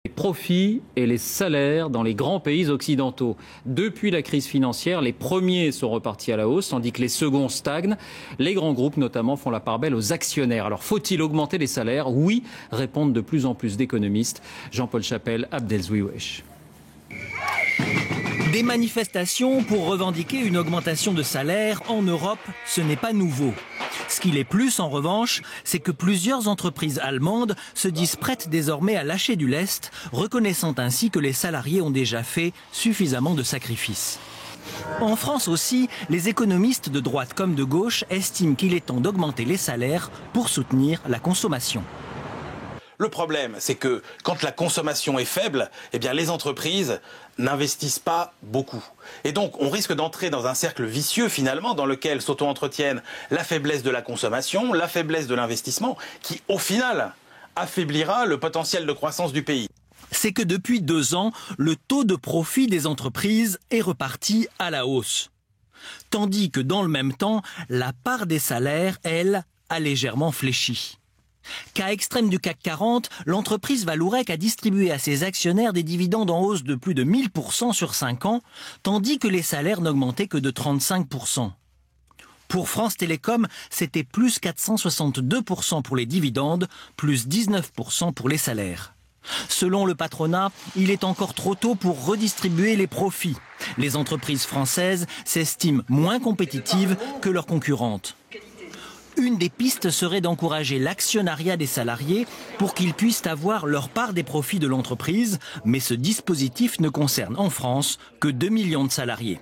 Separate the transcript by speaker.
Speaker 1: Les profits et les salaires dans les grands pays occidentaux. Depuis la crise financière, les premiers sont repartis à la hausse, tandis que les seconds stagnent. Les grands groupes, notamment, font la part belle aux actionnaires. Alors, faut-il augmenter les salaires? Oui, répondent de plus en plus d'économistes. Jean-Paul Chapelle, Abdelzouiwesh.
Speaker 2: Des manifestations pour revendiquer une augmentation de salaire en Europe, ce n'est pas nouveau. Ce qu'il est plus, en revanche, c'est que plusieurs entreprises allemandes se disent prêtes désormais à lâcher du lest, reconnaissant ainsi que les salariés ont déjà fait suffisamment de sacrifices. En France aussi, les économistes de droite comme de gauche estiment qu'il est temps d'augmenter les salaires pour soutenir la consommation.
Speaker 3: Le problème, c'est que quand la consommation est faible, eh bien les entreprises n'investissent pas beaucoup. Et donc, on risque d'entrer dans un cercle vicieux, finalement, dans lequel s'auto-entretiennent la faiblesse de la consommation, la faiblesse de l'investissement, qui, au final, affaiblira le potentiel de croissance du pays.
Speaker 2: C'est que depuis 2 ans, le taux de profit des entreprises est reparti à la hausse. Tandis que dans le même temps, la part des salaires, elle, a légèrement fléchi. Cas extrême du CAC 40, l'entreprise Vallourec a distribué à ses actionnaires des dividendes en hausse de plus de 1000% sur 5 ans, tandis que les salaires n'augmentaient que de 35%. Pour France Télécom, c'était plus 462% pour les dividendes, plus 19% pour les salaires. Selon le patronat, il est encore trop tôt pour redistribuer les profits. Les entreprises françaises s'estiment moins compétitives que leurs concurrentes. Une des pistes serait d'encourager l'actionnariat des salariés pour qu'ils puissent avoir leur part des profits de l'entreprise, mais ce dispositif ne concerne en France que 2 millions de salariés.